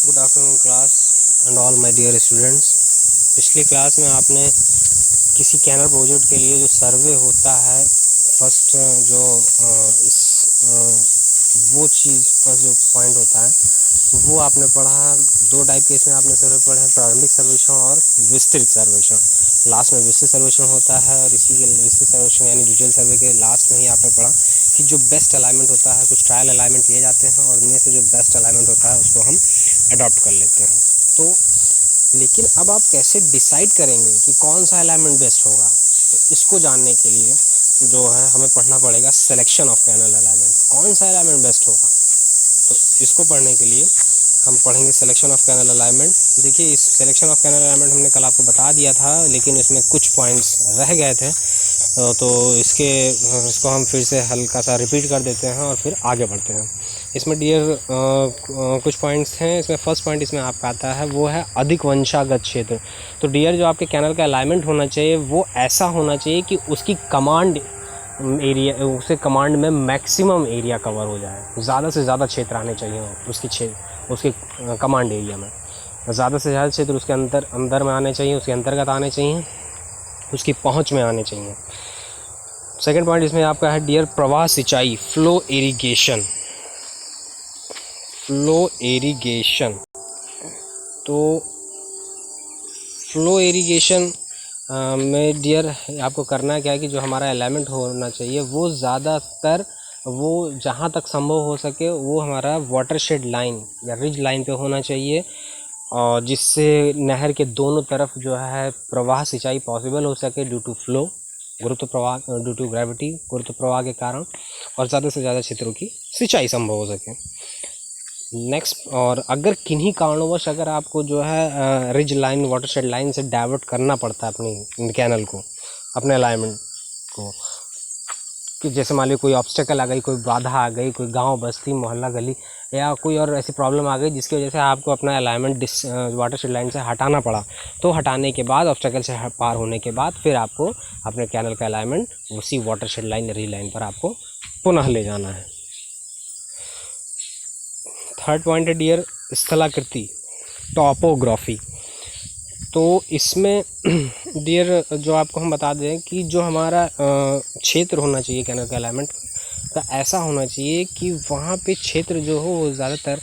Good afternoon class and all my dear students. पिछली class में आपने किसी कैनल प्रोजेक्ट के लिए जो सर्वे होता है फर्स्ट जो वो चीज़ फर्स्ट जो पॉइंट होता है वो आपने पढ़ा। दो टाइप के इसमें आपने सर्वे पढ़े हैं, प्रारंभिक सर्वेक्षण और विस्तृत सर्वेक्षण। लास्ट में विस्तृत सर्वेक्षण होता है और इसी के विस्तृत सर्वेक्षण यानी डिटेल सर्वे के लास्ट में ही आपने पढ़ा कि जो बेस्ट अलाइनमेंट होता है, कुछ ट्रायल अलाइनमेंट लिए जाते हैं और इनमें से जो बेस्ट अलाइनमेंट होता है उसको हम अडॉप्ट कर लेते हैं। तो लेकिन अब आप कैसे डिसाइड करेंगे कि कौन सा अलाइनमेंट बेस्ट होगा, तो इसको जानने के लिए जो है हमें पढ़ना पड़ेगा सिलेक्शन ऑफ कैनल अलाइनमेंट। कौन सा अलाइनमेंट बेस्ट होगा, तो इसको पढ़ने के लिए हम पढ़ेंगे सिलेक्शन ऑफ कैनल अलाइनमेंट। देखिए, इस सिलेक्शन ऑफ कैनल अलाइनमेंट हमने कल आपको बता दिया था, लेकिन इसमें कुछ पॉइंट्स रह गए थे, तो इसको हम फिर से हल्का सा रिपीट कर देते हैं और फिर आगे बढ़ते हैं। इसमें डियर कुछ पॉइंट्स हैं। इसमें फर्स्ट पॉइंट इसमें आपका आता है वो है अधिक वंशागत क्षेत्र। तो डियर जो आपके कैनल का अलाइनमेंट होना चाहिए वो ऐसा होना चाहिए कि उसकी कमांड एरिया, उसके कमांड में मैक्सिमम एरिया कवर हो जाए, ज़्यादा से ज़्यादा क्षेत्र आने चाहिए उसके कमांड एरिया में। ज़्यादा से ज़्यादा क्षेत्र उसके अंदर में आने चाहिए, उसके अंतर्गत आने चाहिए, उसकी पहुंच में आने चाहिए। सेकंड पॉइंट इसमें आपका है डियर प्रवाह सिंचाई, फ्लो इरिगेशन। तो फ्लो इरिगेशन में डियर आपको करना क्या है कि जो हमारा अलाइनमेंट होना चाहिए वो ज़्यादातर वो जहाँ तक संभव हो सके वो हमारा वाटरशेड लाइन या रिज लाइन पे होना चाहिए, और जिससे नहर के दोनों तरफ जो है प्रवाह सिंचाई पॉसिबल हो सके ड्यू टू फ्लो, गुरुत्व प्रवाह, ड्यू टू ग्रेविटी, गुरुत्व प्रवाह के कारण, और ज़्यादा से ज़्यादा क्षेत्रों की सिंचाई संभव हो सके। नेक्स्ट, और अगर किन्हीं कारणवश अगर आपको जो है रिज लाइन, वाटरशेड लाइन से डाइवर्ट करना पड़ता है अपनी कैनल को, अपने अलाइनमेंट को, कि जैसे मान लीजिए कोई ऑब्स्टेकल आ गई, कोई बाधा आ गई, कोई गांव, बस्ती, मोहल्ला, गली या कोई और ऐसी प्रॉब्लम आ गई जिसकी वजह से आपको अपना अलाइनमेंट वाटरशेड लाइन से हटाना पड़ा, तो हटाने के बाद, ऑब्स्टेकल से पार होने के बाद फिर आपको अपने कैनल का अलाइनमेंट उसी वाटरशेड लाइन, रिज लाइन पर आपको पुनः ले जाना है। थर्ड पॉइंट है डियर स्थलाकृति, टॉपोग्राफी। तो इसमें डियर जो आपको हम बता दें कि जो हमारा क्षेत्र होना चाहिए कैनल का अलाइनमेंट का, ऐसा होना चाहिए कि वहाँ पे क्षेत्र जो हो वो ज़्यादातर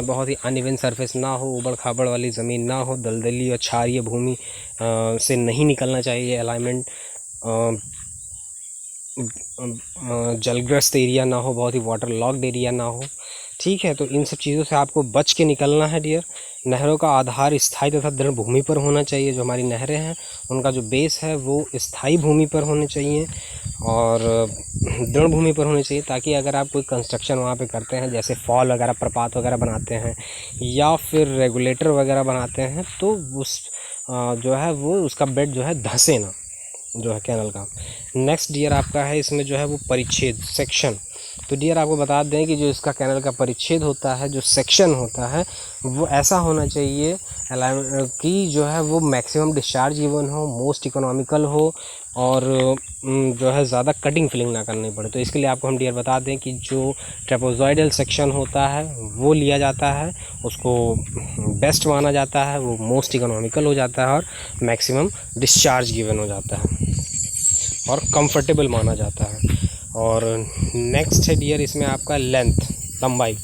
बहुत ही अनइवन सरफेस ना हो, उबड़ खाबड़ वाली ज़मीन ना हो, दलदली और क्षारीय भूमि से नहीं निकलना चाहिए अलाइनमेंट, जलग्रस्त एरिया ना हो, बहुत ही वाटर लॉक्ड एरिया ना हो। ठीक है, तो इन सब चीज़ों से आपको बच के निकलना है डियर। नहरों का आधार स्थायी तथा दृढ़ भूमि पर होना चाहिए। जो हमारी नहरें हैं उनका जो बेस है वो स्थायी भूमि पर होने चाहिए और दृढ़ भूमि पर होने चाहिए, ताकि अगर आप कोई कंस्ट्रक्शन वहाँ पे करते हैं, जैसे फॉल वगैरह, प्रपात वगैरह बनाते हैं या फिर रेगुलेटर वगैरह बनाते हैं, तो उस जो है वो उसका बेड जो है धंसे ना, जो है कैनल का। नेक्स्ट डियर आपका है इसमें जो है वो परिच्छेद, सेक्शन। तो डियर आपको बता दें कि जो इसका कैनल का परिच्छेद होता है, जो सेक्शन होता है, वो ऐसा होना चाहिए कि जो है वो मैक्सिमम डिस्चार्ज गिवन हो, मोस्ट इकोनॉमिकल हो और जो है ज़्यादा कटिंग फिलिंग ना करनी पड़े। तो इसके लिए आपको हम डियर बता दें कि जो ट्रेपेजॉइडल सेक्शन होता है वो लिया जाता है, उसको बेस्ट माना जाता है, वो मोस्ट इकोनॉमिकल हो जाता है और मैक्सिमम डिस्चार्ज गिवन हो जाता है और कंफर्टेबल माना जाता है। और नेक्स्ट है डियर इसमें आपका लेंथ, लंबाई।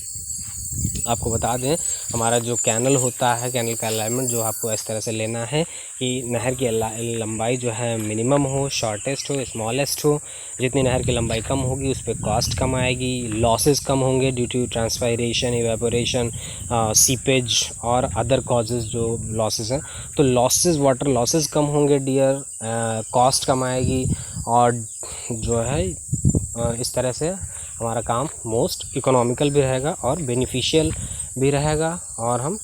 आपको बता दें हमारा जो कैनल होता है, कैनल का अलाइनमेंट जो आपको इस तरह से लेना है कि नहर की लंबाई जो है मिनिमम हो, शॉर्टेस्ट हो, स्मॉलेस्ट हो। जितनी नहर की लंबाई कम होगी उस पर कॉस्ट कम आएगी, लॉसेस कम होंगे due to transpiration, evaporation, seepage और अदर कॉजेज़ जो लॉसेस हैं। तो लॉसेस, वाटर लॉसेस कम होंगे डियर, कॉस्ट कम आएगी और जो है इस तरह से हमारा काम मोस्ट इकोनॉमिकल भी रहेगा और बेनिफिशियल भी रहेगा और हम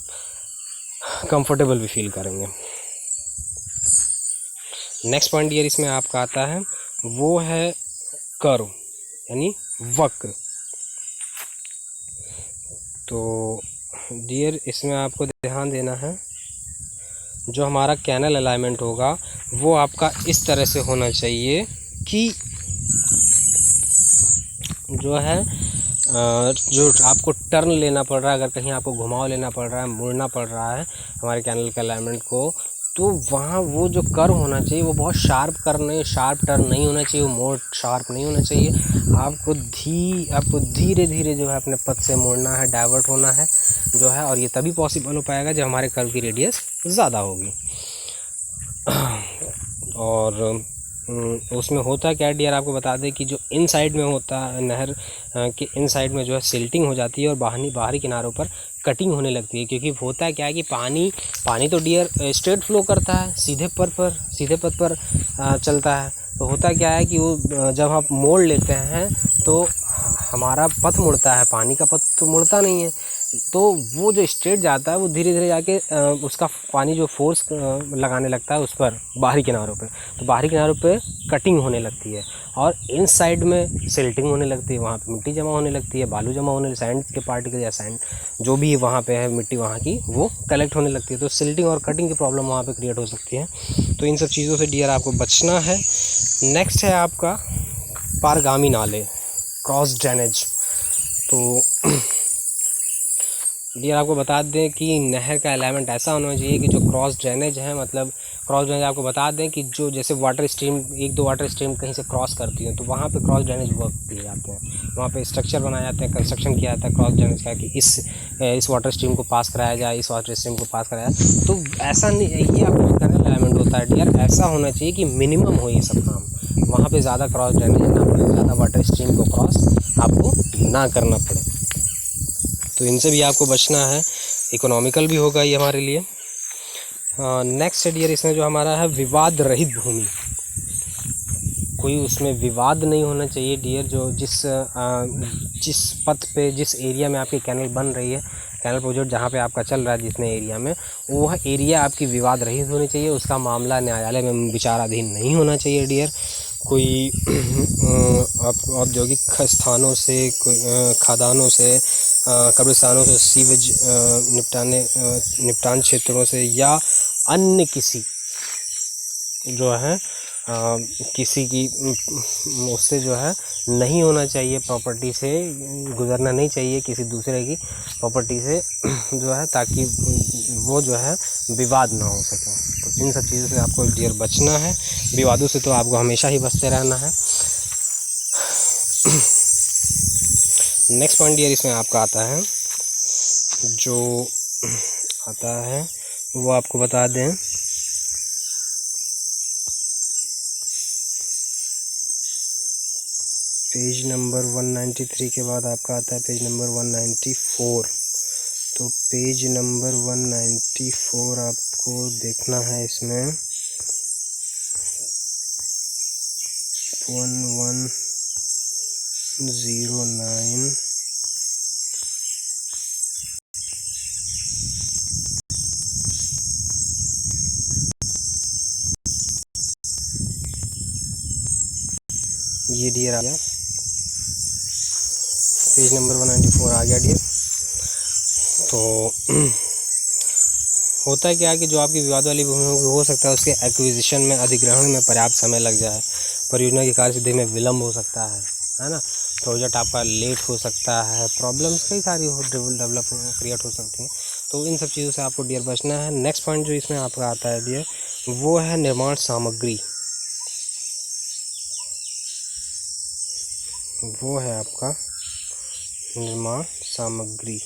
कंफर्टेबल भी फील करेंगे। नेक्स्ट पॉइंट डियर इसमें आपका आता है वो है कर्व यानी वक्र। तो डियर इसमें आपको ध्यान देना है, जो हमारा कैनल अलाइनमेंट होगा वो आपका इस तरह से होना चाहिए कि जो है जो आपको टर्न लेना पड़ रहा है, अगर कहीं आपको घुमाव लेना पड़ रहा है, मुड़ना पड़ रहा है हमारे कैनल के अलाइनमेंट को, तो वहाँ वो जो कर्व होना चाहिए वो बहुत शार्प टर्न नहीं होना चाहिए, वो मोड़ शार्प नहीं होना चाहिए। आपको धीरे धीरे जो है अपने पथ से मुड़ना है, डाइवर्ट होना है जो है, और ये तभी पॉसिबल हो पाएगा जब हमारे कर्व की रेडियस ज़्यादा होगी। और उसमें होता क्या है डियर, आपको बता दें कि जो इन साइड में होता है नहर के इन साइड में जो है सिल्टिंग हो जाती है और बाहरी किनारों पर कटिंग होने लगती है। क्योंकि होता क्या है कि पानी तो डियर स्ट्रेट फ्लो करता है, सीधे पथ पर चलता है। तो होता क्या है कि वो जब आप मोड़ लेते हैं तो हमारा पथ मुड़ता है, पानी का पथ तो मुड़ता नहीं है। तो वो जो स्ट्रेट जाता है वो धीरे धीरे जाके उसका पानी जो फोर्स लगाने लगता है उस पर बाहरी किनारों पे, तो बाहरी किनारों पे कटिंग होने लगती है और इन साइड में सिल्टिंग होने लगती है। वहाँ पे मिट्टी जमा होने लगती है, बालू जमा होने, सैंड के पार्टिकल या सैंड जो भी वहाँ पे है मिट्टी वहाँ की, वो कलेक्ट होने लगती है। तो सिल्टिंग और कटिंग की प्रॉब्लम वहाँ पे क्रिएट हो सकती है। तो इन सब चीज़ों से डियर आपको बचना है। नेक्स्ट है आपका पारगामी नाले, क्रॉस ड्रेनेज। तो डियर आपको बता दें कि नहर का अलाइनमेंट ऐसा होना चाहिए कि जो क्रॉस ड्रेनेज है, मतलब क्रॉस ड्रेनेज आपको बता दें कि जो जैसे वाटर स्ट्रीम, एक दो वाटर स्ट्रीम कहीं से क्रॉस करती है तो वहाँ पे क्रॉस ड्रेनेज वर्क किए जाते हैं, वहाँ पे स्ट्रक्चर बनाए जाते हैं, कंस्ट्रक्शन किया जाता है क्रॉस ड्रेनेज का, कि इस वाटर स्ट्रीम को पास कराया जाए, इस वाटर स्ट्रीम को पास कराया जाए। तो ऐसा नहीं, ये आपको करना अलाइनमेंट होता है डियर, ऐसा होना चाहिए कि मिनिमम हो ये सब काम, वहाँ पर ज़्यादा क्रॉस ड्रेनेज ना पड़े, ज़्यादा वाटर स्ट्रीम को क्रॉस आपको ना करना पड़े। तो इनसे भी आपको बचना है, इकोनॉमिकल भी होगा ये हमारे लिए। नेक्स्ट डियर इसमें जो हमारा है विवाद रहित भूमि, कोई उसमें विवाद नहीं होना चाहिए डियर। जो जिस पथ पे, जिस एरिया में आपकी कैनल बन रही है, कैनल प्रोजेक्ट जहाँ पे आपका चल रहा है जितने एरिया में, वह एरिया आपकी विवाद रहित होनी चाहिए, उसका मामला न्यायालय में विचाराधीन नहीं होना चाहिए डियर। कोई औद्योगिक स्थानों से, खादानों से, कब्रिस्तानों से, सीवेज निपटान क्षेत्रों से या अन्य किसी जो है किसी की उससे जो है नहीं होना चाहिए, प्रॉपर्टी से गुजरना नहीं चाहिए किसी दूसरे की प्रॉपर्टी से जो है, ताकि वो जो है विवाद ना हो सके। तो इन सब चीज़ों से आपको डियर बचना है, विवादों से तो आपको हमेशा ही बचते रहना है। नेक्स्ट पॉइंट डियर इसमें आपका आता है, जो आता है वो आपको बता दें, पेज नंबर 193 के बाद आपका आता है पेज नंबर 194। तो पेज नंबर 194 आपको देखना है, इसमें 1109 ये डियर आ गया, पेज नंबर 194 आ गया डियर। तो होता है क्या कि जो आपकी विवाद वाली भूमि होगी, हो सकता है उसके एक्विजिशन में, अधिग्रहण में पर्याप्त समय लग जाए, परियोजना की कार्यसिद्धि में विलम्ब हो सकता है ना, प्रोजेक्ट आपका लेट हो सकता है, प्रॉब्लम्स कई सारी डेवलप क्रिएट हो सकती हैं। तो इन सब चीज़ों से आपको डियर बचना है। नेक्स्ट पॉइंट जो इसमें आपका आता है डियर, वो है निर्माण सामग्री, वो है आपका निर्माण सामग्री,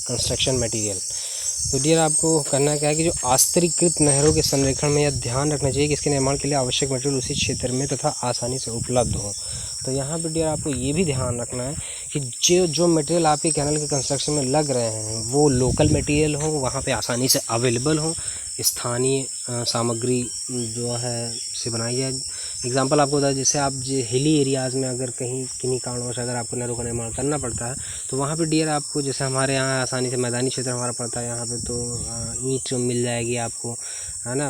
कंस्ट्रक्शन मटेरियल। तो डियर आपको करना क्या है कि जो आस्तरीकृत नहरों के संरक्षण में यह ध्यान रखना चाहिए कि इसके निर्माण के लिए आवश्यक मटेरियल उसी क्षेत्र में तथा आसानी से उपलब्ध हो। तो यहाँ पर डियर आपको ये भी ध्यान रखना है कि जो मटेरियल आपके कैनल के कंस्ट्रक्शन में लग रहे हैं वो लोकल मटेरियल हो, वहाँ पे आसानी से अवेलेबल हो, स्थानीय सामग्री जो है से बनाई जाए। एग्जांपल आपको बता, जैसे आप जो हिली एरियाज़ में अगर कहीं किन्हीं कारणवश अगर आपको नहरों का निर्माण करना पड़ता है, तो वहाँ पे डियर आपको, जैसे हमारे यहाँ आसानी से मैदानी क्षेत्र हमारा पड़ता है, यहाँ पे तो ईंट मिल जाएगी आपको, है ना,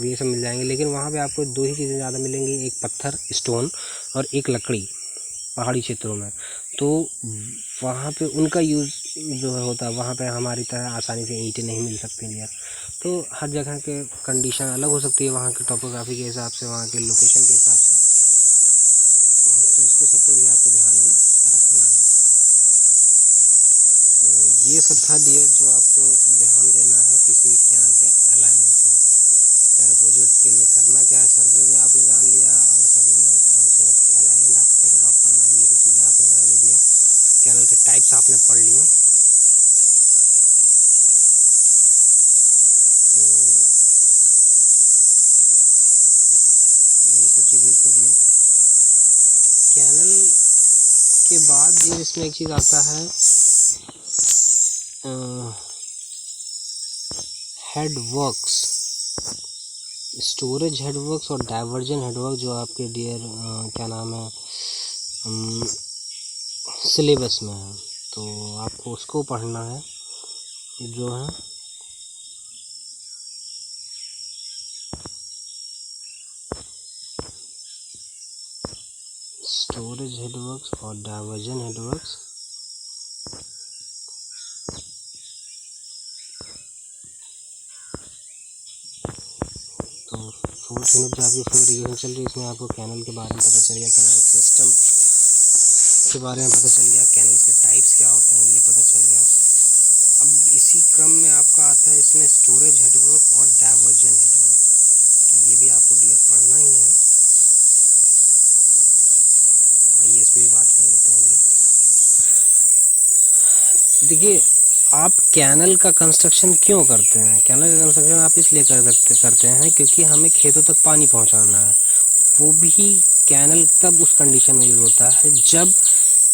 ये सब मिल जाएंगे। लेकिन वहाँ पे आपको दो ही चीज़ें ज़्यादा मिलेंगी, एक पत्थर स्टोन और एक लकड़ी, पहाड़ी क्षेत्रों में। तो वहाँ पे उनका यूज़ जो है होता है, वहाँ पे हमारी तरह आसानी से ईंटें नहीं मिल सकती डियर। तो हर जगह के कंडीशन अलग हो सकती है, वहाँ के टोपोग्राफी के हिसाब से, वहाँ के लोकेशन के हिसाब से। तो इसको सबको भी आपको ये सब था डियर जो आपको ध्यान देना है किसी कैनल के अलाइनमेंट में। कैनल प्रोजेक्ट के लिए करना क्या है, सर्वे में आपने जान लिया, और सर्वे में उसके बाद अलाइनमेंट आपको कैसे ड्रॉप करना है, ये सब चीज़ें आपने जान ली डियर। कैनल के टाइप्स आपने पढ़ लिए। तो ये सब चीज़ें थी डियर। कैनल के बाद ये इसमें एक चीज़ आता है हेडवर्क्स, स्टोरेज हेडवर्क्स और डाइवर्जन हेडवर्क, जो आपके डियर क्या नाम है सिलेबस में है। तो आपको उसको पढ़ना है, जो है स्टोरेज हेडवर्क्स और डाइवर्जन हेडवर्क्स। तो 4th यूनिट जो आपकी फ्लो इरिगेशन चल रही है, इसमें आपको कैनल के बारे में पता चल गया, कैनल सिस्टम के बारे में पता चल गया, कैनल के टाइप्स क्या होते हैं ये पता चल गया। अब इसी क्रम में आपका आता है इसमें स्टोरेज हेडवर्क और डाइवर्जन हेडवर्क। तो ये भी आपको डियर पढ़ना ही है। तो आइए इस पर भी बात कर लेते हैं डियर। देखिए, आप कैनल का कंस्ट्रक्शन क्यों करते हैं? कैनल का कंस्ट्रक्शन आप इसलिए करते हैं क्योंकि हमें खेतों तक पानी पहुंचाना है। वो भी कैनल तब उस कंडीशन में यूज़ होता है जब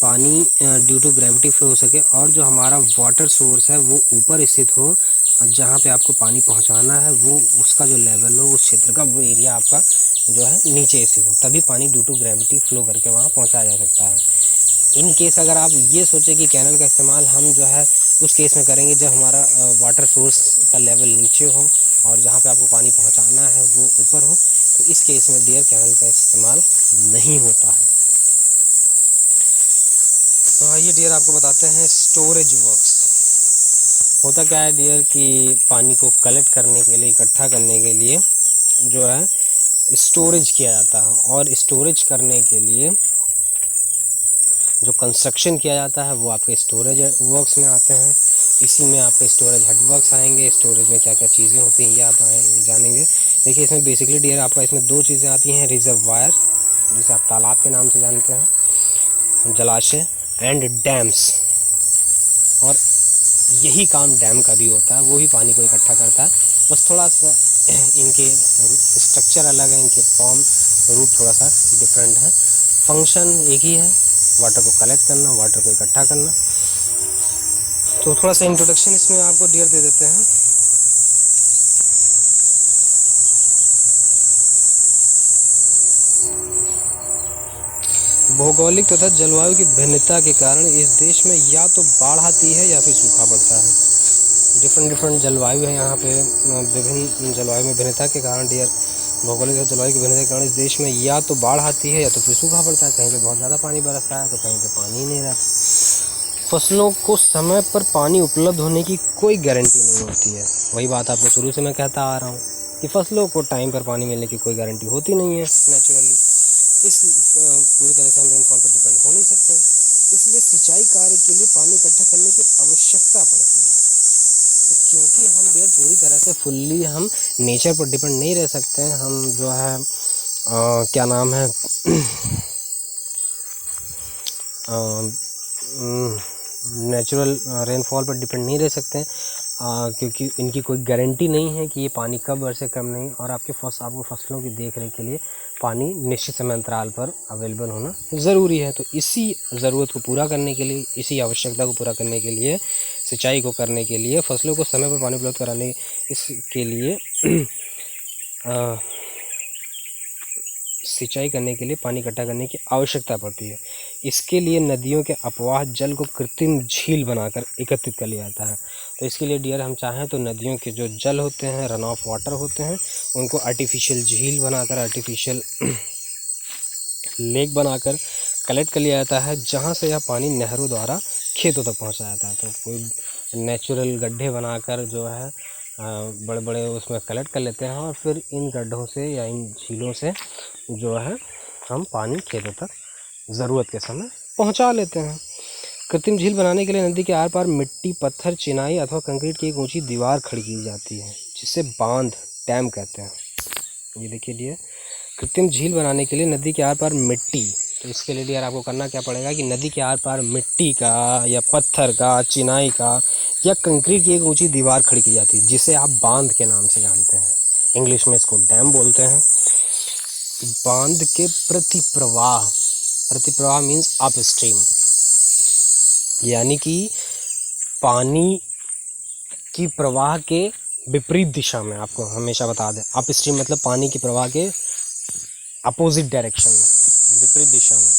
पानी ड्यू टू ग्रेविटी फ्लो हो सके, और जो हमारा वाटर सोर्स है वो ऊपर स्थित हो, जहाँ पे आपको पानी पहुंचाना है वो उसका जो लेवल हो उस क्षेत्र का, वो एरिया आपका जो है नीचे स्थित हो, तभी पानी ड्यू टू ग्रेविटी फ्लो करके वहाँ पहुँचाया जा सकता है। इन केस अगर आप ये सोचें कि कैनल का इस्तेमाल हम जो है उस केस में करेंगे जब हमारा वाटर सोर्स का लेवल नीचे हो और जहाँ पे आपको पानी पहुँचाना है वो ऊपर हो, तो इस केस में डियर कैनल का इस्तेमाल नहीं होता है। तो आइए डियर आपको बताते हैं स्टोरेज वर्क्स। होता क्या है डियर कि पानी को कलेक्ट करने के लिए, इकट्ठा करने के लिए जो है स्टोरेज किया जाता है, और स्टोरेज करने के लिए जो कंस्ट्रक्शन किया जाता है वो आपके स्टोरेज वर्क्स में आते हैं। इसी में आपके स्टोरेज हेडवर्क्स आएंगे। स्टोरेज में क्या क्या चीज़ें होती हैं ये आप जानेंगे। देखिए, इसमें बेसिकली डियर आपका इसमें दो चीज़ें आती हैं, रिजर्वायर जिसे आप तालाब के नाम से जानते हैं, जलाशय, एंड डैम्स। और यही काम डैम का भी होता है, वो भी पानी को इकट्ठा करता है, बस थोड़ा सा इनके स्ट्रक्चर अलग है, इनके फॉर्म रूप थोड़ा सा डिफरेंट है, फंक्शन एक ही है, वाटर को कलेक्ट करना, वाटर को इकट्ठा करना। तो थोड़ा सा इंट्रोडक्शन इसमें आपको डियर दे देते हैं। भौगोलिक तथा जलवायु की भिन्नता के कारण इस देश में या तो बाढ़ आती है या फिर सूखा पड़ता है। डिफरेंट जलवायु है यहाँ पे। विभिन्न जलवायु में भिन्नता के कारण डियर, भौगोलिक और जलवायु की भिन्नता के कारण इस देश में या तो बाढ़ आती है या तो फिर सूखा पड़ता है। कहीं पे बहुत ज़्यादा पानी बरसता है तो कहीं पे पानी ही नहीं रहता। फसलों को समय पर पानी उपलब्ध होने की कोई गारंटी नहीं होती है। वही बात आपको शुरू से मैं कहता आ रहा हूँ कि फसलों को टाइम पर पानी मिलने की कोई गारंटी होती नहीं है नेचुरली। इस पूरी तरह से हम रेनफॉल पर डिपेंड हो नहीं सकते, इसलिए सिंचाई कार्य के लिए पानी इकट्ठा करने की आवश्यकता पड़ती है। तो क्योंकि हम डियर पूरी तरह से फुल्ली हम नेचर पर डिपेंड नहीं रह सकते हैं, हम जो है क्या नाम है नेचुरल रेनफॉल पर डिपेंड नहीं रह सकते हैं, क्योंकि इनकी कोई गारंटी नहीं है कि ये पानी कब बरसे कब नहीं, और आपको फसलों की देख रेख के लिए पानी निश्चित समय अंतराल पर अवेलेबल होना ज़रूरी है। तो इसी ज़रूरत को पूरा करने के लिए, इसी आवश्यकता को पूरा करने के लिए, सिंचाई को करने के लिए, फसलों को समय पर पानी उपलब्ध कराने इसके लिए सिंचाई करने के लिए पानी इकट्ठा करने की आवश्यकता पड़ती है। इसके लिए नदियों के अपवाह जल को कृत्रिम झील बनाकर एकत्रित कर लिया जाता है। तो इसके लिए डियर हम चाहें तो नदियों के जो जल होते हैं, रन ऑफ वाटर होते हैं, उनको आर्टिफिशियल झील बनाकर, आर्टिफिशियल लेक बनाकर कलेक्ट कर लिया जाता है, जहाँ से यह पानी नहरों द्वारा खेतों तक पहुँचाया जाता है। तो कोई नेचुरल गड्ढे बनाकर जो है बड़े बड़े उसमें कलेक्ट कर लेते हैं, और फिर इन गड्ढों से या इन झीलों से जो है हम पानी खेतों तक ज़रूरत के समय पहुंचा लेते हैं। कृत्रिम झील बनाने के लिए नदी के आर पार मिट्टी, पत्थर, चिनाई अथवा कंक्रीट की एक ऊंची दीवार खड़ी की जाती है, जिसे बांध, डैम कहते हैं। ये देखिए डियर, कृत्रिम झील बनाने के लिए नदी के आर पार मिट्टी, तो इसके लिए डियर आपको करना क्या पड़ेगा कि नदी के आर पार मिट्टी का या पत्थर का, चिनाई का या कंक्रीट की एक ऊंची दीवार खड़ी की जाती है, जिसे आप बांध के नाम से जानते हैं। इंग्लिश में इसको डैम बोलते हैं। बांध के प्रतिप्रवाह, प्रतिप्रवाह मीन्स अप स्ट्रीम, यानी कि पानी की प्रवाह के विपरीत दिशा में, आपको हमेशा बता दें अप स्ट्रीम मतलब पानी की प्रवाह के अपोजिट डायरेक्शन में, विपरीत दिशा में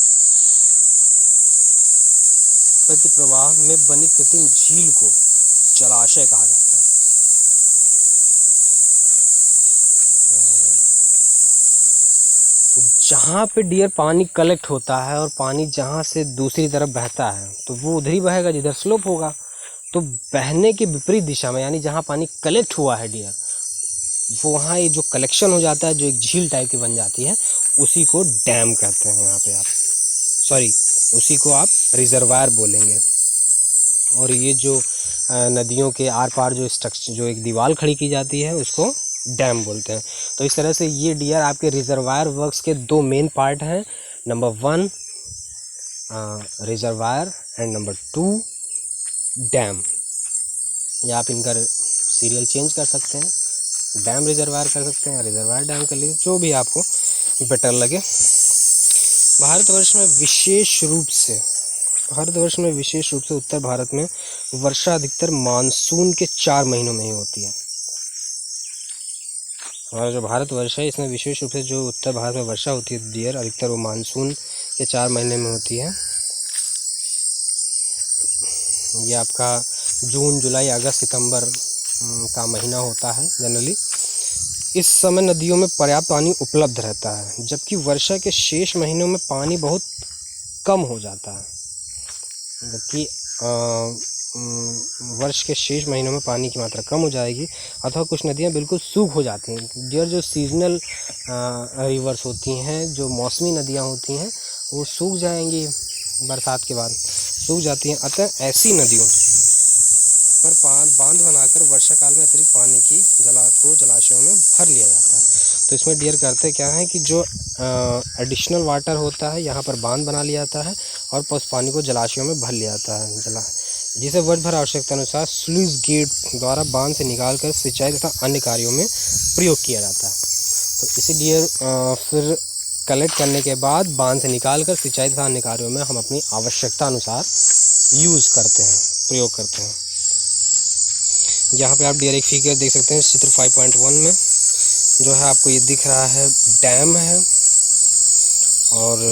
प्रतिप्रवाह में बनी कृत्रिम झील को जलाशय कहा जाता है। जहाँ पे डियर पानी कलेक्ट होता है और पानी जहाँ से दूसरी तरफ बहता है तो वो उधर ही बहेगा जिधर स्लोप होगा। तो बहने के विपरीत दिशा में, यानी जहाँ पानी कलेक्ट हुआ है डियर, वो वहाँ ये जो कलेक्शन हो जाता है, जो एक झील टाइप की बन जाती है, उसी को डैम कहते हैं। यहाँ पे आप सॉरी उसी को आप रिजर्वायर बोलेंगे। और ये जो नदियों के आर पार जो स्ट्रक्चर, जो एक दीवार खड़ी की जाती है, उसको डैम बोलते हैं। तो इस तरह से ये डियर आपके रिजर्वायर वर्क्स के दो मेन पार्ट हैं, number 1 reservoir and number 2 dam. या आप इनका सीरियल चेंज कर सकते हैं, डैम रिजर्वायर कर सकते हैं, रिजर्वायर डैम कर लीजिए, जो भी आपको बेटर लगे। भारतवर्ष में विशेष रूप से उत्तर भारत में वर्षा अधिकतर मानसून के 4 महीनों में ही होती है। हमारा जो भारतवर्ष है, इसमें विशेष रूप से जो उत्तर भारत में वर्षा होती है डियर, अधिकतर वो मानसून के 4 महीने में होती है। ये आपका जून, जुलाई, अगस्त, सितंबर का महीना होता है जनरली। इस समय नदियों में पर्याप्त पानी उपलब्ध रहता है, जबकि वर्षा के शेष महीनों में पानी बहुत कम हो जाता है। जबकि वर्ष के शेष महीनों में पानी की मात्रा कम हो जाएगी, अथवा कुछ नदियाँ बिल्कुल सूख हो जाती हैं। डियर, जो सीजनल रिवर्स होती हैं, जो मौसमी नदियाँ होती हैं, वो सूख जाएंगी, बरसात के बाद सूख जाती हैं। अतः ऐसी नदियों पर बांध बनाकर वर्षा काल में अतिरिक्त पानी की जलाशयों में भर लिया जाता है। तो इसमें डियर करते क्या है कि जो एडिशनल वाटर होता है, यहाँ पर बांध बना लिया जाता है और उस पानी को जलाशयों में भर लिया जाता है, जिसे वर्ष भर आवश्यकता अनुसार स्लूइस गेट द्वारा बांध से निकालकर सिंचाई तथा अन्य कार्यों में प्रयोग किया जाता है। तो इसी डियर फिर कलेक्ट करने के बाद बांध से निकालकर सिंचाई तथा अन्य कार्यों में हम अपनी आवश्यकता अनुसार यूज़ करते हैं, प्रयोग करते हैं। यहाँ पे आप डियर एक फिगर देख सकते हैं चित्र 5.1 में, जो है आपको ये दिख रहा है डैम है, और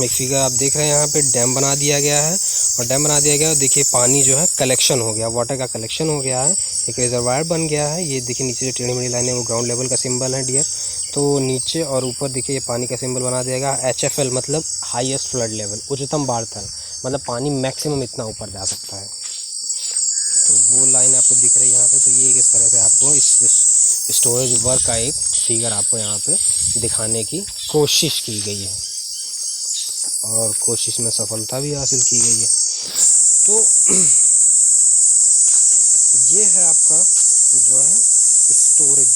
एक फिगर आप देख रहे हैं यहाँ पे डैम बना दिया गया है, और डैम बना दिया गया है, देखिए पानी जो है कलेक्शन हो गया, वाटर का कलेक्शन हो गया है, एक रिजर्वायर बन गया है। ये देखिए नीचे जो टेढ़ी मेढ़ी लाइन है वो ग्राउंड लेवल का सिंबल है डियर। तो नीचे और ऊपर देखिए ये पानी का सिंबल बना दिया गया। HFL मतलब हाईएस्ट फ्लड लेवल, उच्चतम बाढ़ तल, मतलब पानी मैक्सिमम इतना ऊपर जा सकता है। तो वो लाइन आपको दिख रही है यहाँ पे। तो ये इस तरह से आपको इस स्टोरेज वर्क का एक फिगर आपको यहाँ पे दिखाने की कोशिश की गई है, और कोशिश में सफलता भी हासिल की गई है। तो ये है आपका जो है स्टोरेज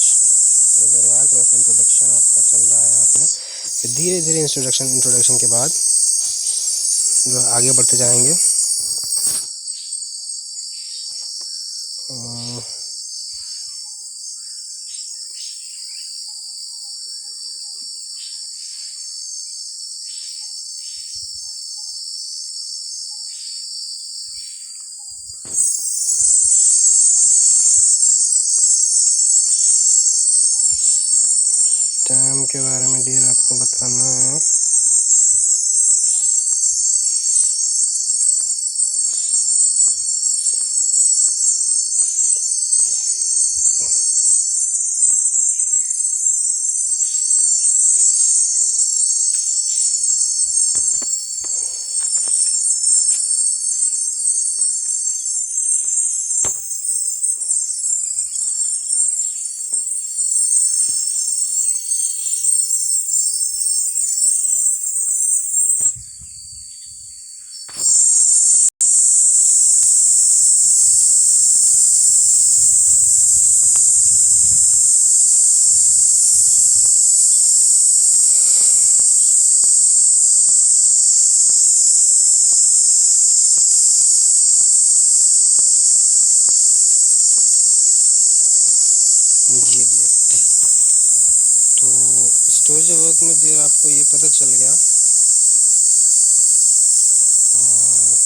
रिजर्वायर। थोड़ा सा इंट्रोडक्शन आपका चल रहा है यहाँ पे, फिर धीरे धीरे इंट्रोडक्शन के बाद जो आगे बढ़ते जाएंगे। डैम के बारे में डियर आपको बताना है। स्टोरेज वर्क में डियर आपको ये पता चल गया। और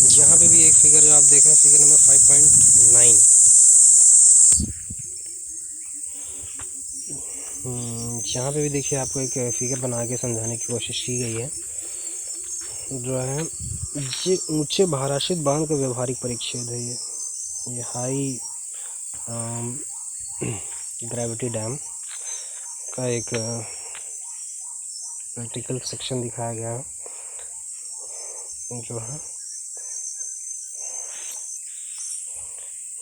यहाँ पे भी एक फिगर जो आप देख रहे हैं, फिगर नंबर 5.9, यहाँ पे भी देखिए आपको एक फिगर बना के समझाने की कोशिश की गई है। जो है ये ऊंचे भाराशित बांध का व्यवहारिक परिच्छेद है। ये हाई ग्रेविटी डैम का एक प्रैक्टिकल सेक्शन दिखाया गया है। जो है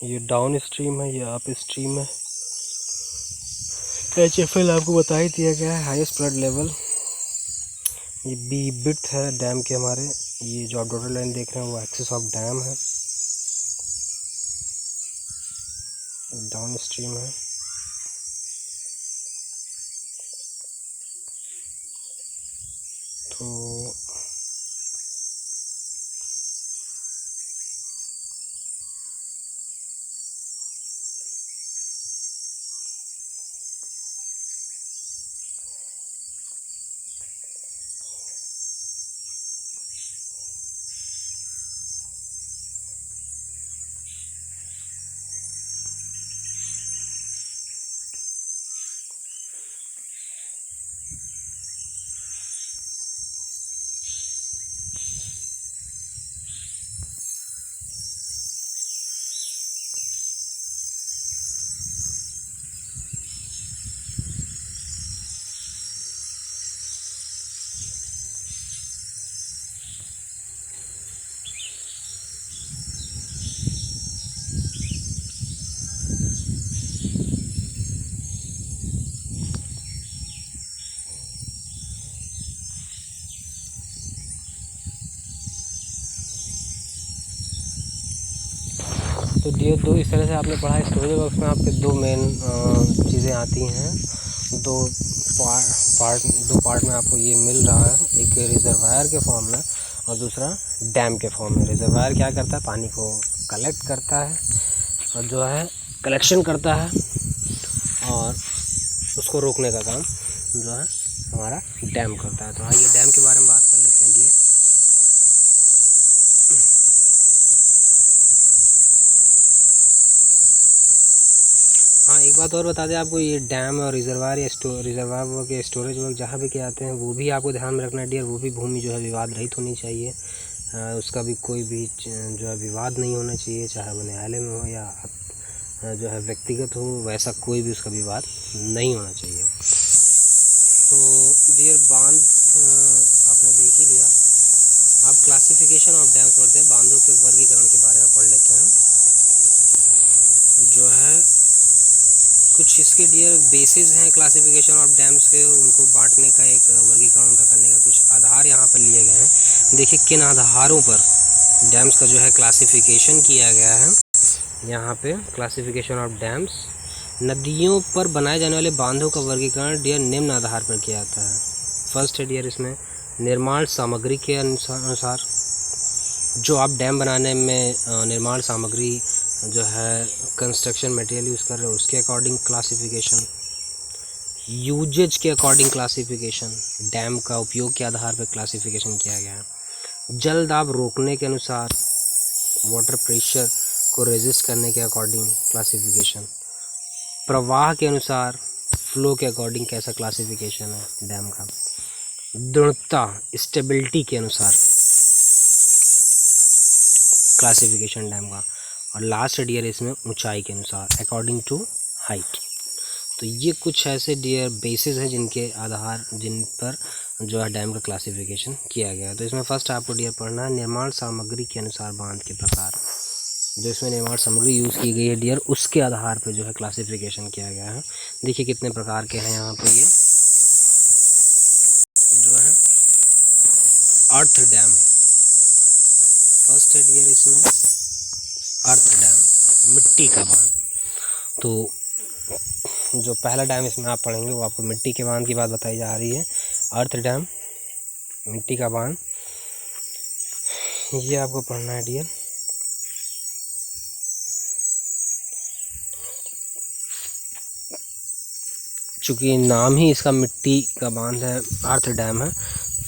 ये डाउन स्ट्रीम है, ये अप स्ट्रीम है। HFL आपको बता ही दिया गया है, हाईएस्ट फ्लड लेवल। ये बी बिट है डैम के हमारे। ये जो आप डॉटेड लाइन देख रहे हैं वो एक्सिस ऑफ डैम है, डाउन स्ट्रीम है। तो डियर दो इस तरह से आपने पढ़ा है। स्टोरेज बॉक्स में आपके दो मेन चीज़ें आती हैं। दो पार्ट में आपको ये मिल रहा है, एक रिजर्वायर के फॉर्म में और दूसरा डैम के फॉर्म में। रिजर्वायर क्या करता है, पानी को कलेक्ट करता है और जो है कलेक्शन करता है और उसको रोकने का काम जो है हमारा डैम करता है। तो हाँ, ये डैम के बारे में बात कर लेते हैं डियर। हाँ, एक बात और बता दें आपको, ये डैम और रिजर्वायर या रिजर्वायर वर्क या स्टोरेज वर्क जहाँ भी के आते हैं वो भी आपको ध्यान में रखना है डियर। वो भी भूमि जो है विवाद रहित होनी चाहिए। उसका भी कोई भी जो है विवाद नहीं होना चाहिए, चाहे वो न्यायालय में हो या जो है व्यक्तिगत हो, वैसा कोई भी उसका विवाद नहीं होना चाहिए। तो डियर बांध आपने देख ही लिया। अब क्लासिफिकेशन ऑफ डैम्स पढ़ते हैं, बांधों के वर्गीकरण के बारे में पढ़ लेते हैं। जो है कुछ इसके डियर बेसिस हैं क्लासिफिकेशन ऑफ डैम्स के, उनको बांटने का, एक वर्गीकरण का करने का कुछ आधार यहाँ पर लिए गए हैं। देखिए किन आधारों पर डैम्स का जो है क्लासिफिकेशन किया गया है। यहाँ पे क्लासिफिकेशन ऑफ डैम्स, नदियों पर बनाए जाने वाले बांधों का वर्गीकरण डियर निम्न आधार पर किया जाता है। फर्स्ट है डियर इसमें निर्माण सामग्री के अनुसार, जो आप डैम बनाने में निर्माण सामग्री जो है कंस्ट्रक्शन मटेरियल यूज़ कर रहे हो उसके अकॉर्डिंग क्लासिफिकेशन, यूजेज के अकॉर्डिंग क्लासिफिकेशन, डैम का उपयोग के आधार पर क्लासिफिकेशन किया गया है। जल दाब रोकने के अनुसार, वाटर प्रेशर को रेजिस्ट करने के अकॉर्डिंग क्लासिफिकेशन, प्रवाह के अनुसार, फ्लो के अकॉर्डिंग कैसा क्लासिफिकेशन है डैम का, दृढ़ता स्टेबिलिटी के अनुसार क्लासिफिकेशन डैम का, और लास्ट डियर इसमें ऊंचाई के अनुसार अकॉर्डिंग टू हाइट। तो ये कुछ ऐसे डियर बेसिस हैं जिनके आधार जिन पर जो है डैम का क्लासिफिकेशन किया गया है। तो इसमें फर्स्ट आपको डियर पढ़ना है निर्माण सामग्री के अनुसार बांध के प्रकार। जो इसमें निर्माण सामग्री यूज़ की गई है डियर उसके आधार पर जो है क्लासिफिकेशन किया गया है। देखिए कितने प्रकार के हैं यहाँ पे। ये जो है अर्थ डैम फर्स्ट है डियर, इसमें अर्थ डैम मिट्टी का बांध। तो जो पहला डैम इसमें आप पढ़ेंगे वो आपको मिट्टी के बांध की बात बताई जा रही है। अर्थ डैम, मिट्टी का बांध, ये आपको पढ़ना है डियर। चूँकि नाम ही इसका मिट्टी का बांध है, अर्थ डैम है,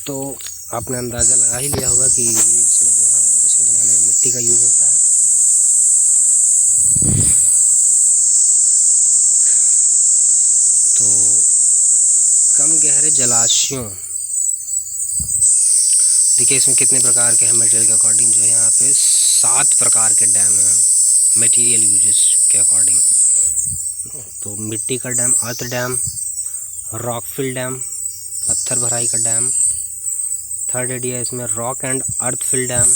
तो आपने अंदाज़ा लगा ही लिया होगा कि इसमें जो है इसको बनाने में मिट्टी का यूज़ होता है। तो कम गहरे जलाशयों, देखिए इसमें कितने प्रकार के हैं मटेरियल के अकॉर्डिंग, जो है यहाँ पे 7 प्रकार के डैम हैं मटेरियल यूजेस के अकॉर्डिंग। तो मिट्टी का dam earth dam, rockfill dam पत्थर भराई का डैम, थर्ड एरिया इसमें rock and earth fill dam,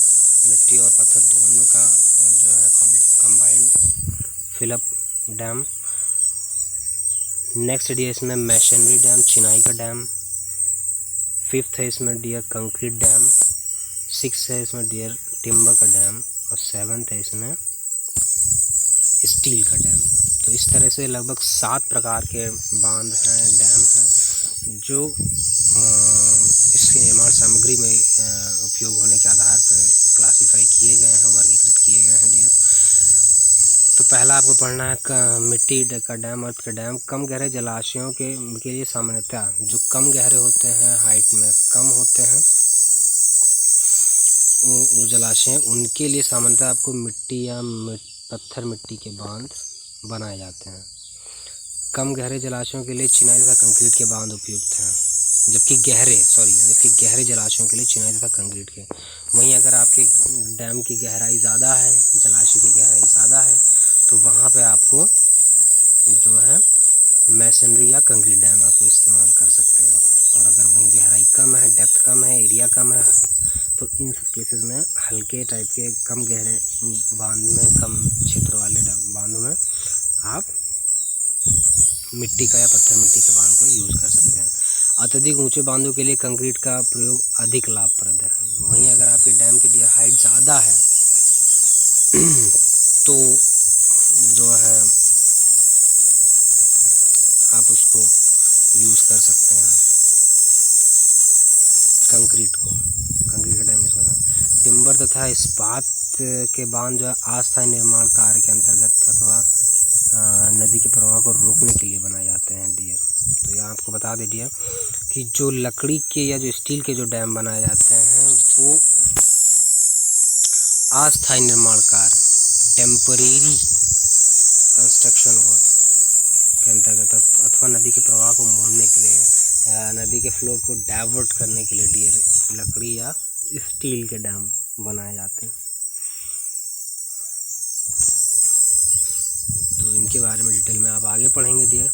मिट्टी और पत्थर दोनों का जो है combined fill up dam. Next area इसमें मैशनरी डैम, चिनाई का डैम। फिफ्थ है इसमें डियर कंक्रीट डैम। सिक्स है इसमें डियर टिम्बर का डैम। और सेवन्थ है इसमें स्टील का डैम। तो इस तरह से लगभग 7 प्रकार के बांध हैं, डैम हैं, जो इसकी निर्माण सामग्री में उपयोग होने के आधार पर क्लासिफाई किए गए हैं, वर्गीकृत किए गए हैं डियर। तो पहला आपको पढ़ना है मिट्टी का डैम, अर्थ का डैम। कम गहरे जलाशयों के लिए सामान्यतः जो कम गहरे होते हैं, हाइट में कम होते हैं वो जलाशय, उनके लिए सामान्यतः आपको मिट्टी या पत्थर मिट्टी के बांध बनाए जाते हैं। कम गहरे जलाशयों के लिए चिनाई तथा कंक्रीट के बांध उपयुक्त हैं, जबकि गहरे जलाशयों के लिए चिनाई तथा कंक्रीट के। वहीं अगर आपके डैम की गहराई ज़्यादा है, जलाशय की गहराई ज़्यादा है, तो वहाँ पे आपको जो है मैसनरी या कंक्रीट डैम आपको इस्तेमाल कर सकते हैं आप। और अगर वहीं गहराई कम है, डेप्थ कम है, एरिया कम है, तो इन सब केसेस में हल्के टाइप के कम गहरे बांध में, कम क्षेत्र वाले बांधों में आप मिट्टी का या पत्थर मिट्टी के बांध को यूज़ कर सकते हैं। अत्यधिक ऊंचे बांधों के लिए कंक्रीट का प्रयोग अधिक लाभप्रद है। वहीं अगर आपके डैम की डियर हाइट ज़्यादा है तो जो है आप उसको यूज़ कर सकते हैं कंक्रीट का डैम यूज़ करना। टिम्बर तथा इस्पात के बांध जो है अस्थायी निर्माण कार्य के अंतर्गत अथवा नदी के प्रवाह को रोकने के लिए बनाए जाते हैं डियर। तो यहाँ आपको बता दे डियर कि जो लकड़ी के या जो स्टील के जो डैम बनाए जाते हैं वो अस्थायी निर्माण कार्य, टेम्परेरी कंस्ट्रक्शन वर्क के अंतर्गत अथवा नदी के प्रवाह को मोड़ने के लिए, नदी के फ्लो को डाइवर्ट करने के लिए डियर लकड़ी या स्टील के डैम बनाए जाते हैं। तो इनके बारे में डिटेल में आप आगे पढ़ेंगे डियर।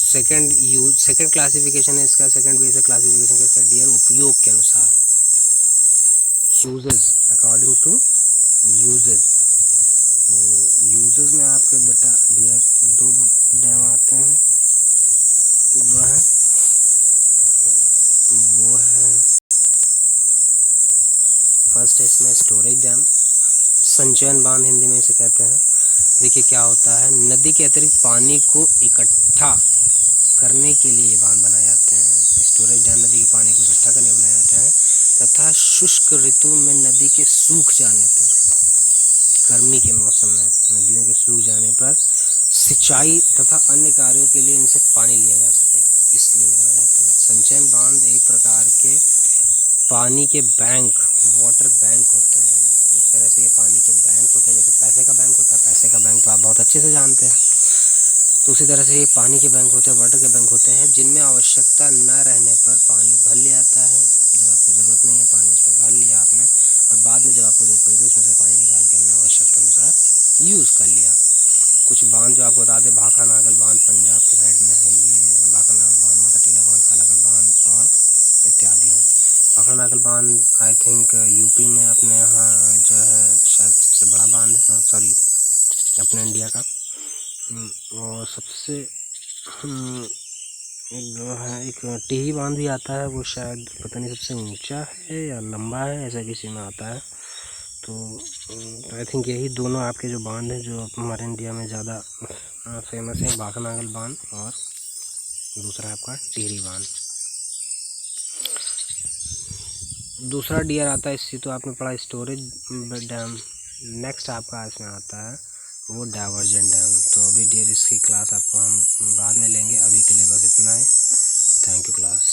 सेकंड क्लासिफिकेशन है इसका, सेकंड बेसिक क्लासिफिकेशन किसका डियर, उपयोग के अनुसार, यूजेस अकॉर्डिंग टू यूजेस। तो यूजेस में आपके बेटा डियर 2 डैम आते हैं, जो है वो है फर्स्ट है इसमें स्टोरेज डैम, संचयन बांध हिंदी में इसे कहते हैं। देखिए क्या होता है, नदी के अतिरिक्त पानी को इकट्ठा करने के लिए बांध बनाए जाते हैं। स्टोरेज डैम नदी के पानी को इकट्ठा करने बनाए जाते हैं तथा शुष्क ऋतु में नदी के सूख जाने पर, गर्मी के मौसम में नदियों के सूख जाने पर सिंचाई तथा अन्य कार्यों के लिए इनसे पानी लिया जा सके, इसलिए बनाए जाते हैं। संचयन बांध एक प्रकार के पानी के बैंक, वाटर बैंक होते हैं। एक तरह से ये पानी के बैंक होते हैं, जैसे पैसे का बैंक होता है, पैसे का बैंक तो आप बहुत अच्छे से जानते हैं। तो उसी तरह से ये पानी के बैंक होते हैं, वाटर के बैंक होते हैं, जिनमें आवश्यकता न रहने पर पानी भर लिया जाता है। जब आपको ज़रूरत नहीं है पानी उसमें भर लिया आपने, और बाद में जब आपको ज़रूरत पड़ी तो उसमें से पानी निकाल के हमने आवश्यकता अनुसार यूज़ कर लिया। कुछ बांध जो आपको बता दें, भाखा नागल बांध पंजाब की साइड में है, ये भाखा नागल बांध, माता टीला बांध, कालागढ़ बांध और इत्यादि हैं। भाखा नागल बांध आई थिंक यूपी में अपने यहाँ जो है शायद सबसे बड़ा बांध है, सॉरी अपने इंडिया का। और सबसे एक जो है एक टीही बांध भी आता है, वो शायद पता नहीं सबसे ऊंचा है या लंबा है, ऐसा किसी में आता है। तो तो आई थिंक यही दोनों आपके जो बांध हैं जो हमारे इंडिया में ज़्यादा फेमस है, बाखनागल बांध और दूसरा आपका टिहरी बांध। दूसरा डियर आता है, इसी तो आपने पढ़ा स्टोरेज डैम। नेक्स्ट आपका इसमें आता है वो डाइवर्जन डैम। तो अभी डियर इसकी क्लास आपको हम बाद में लेंगे, अभी के लिए बस इतना है। Thank you class.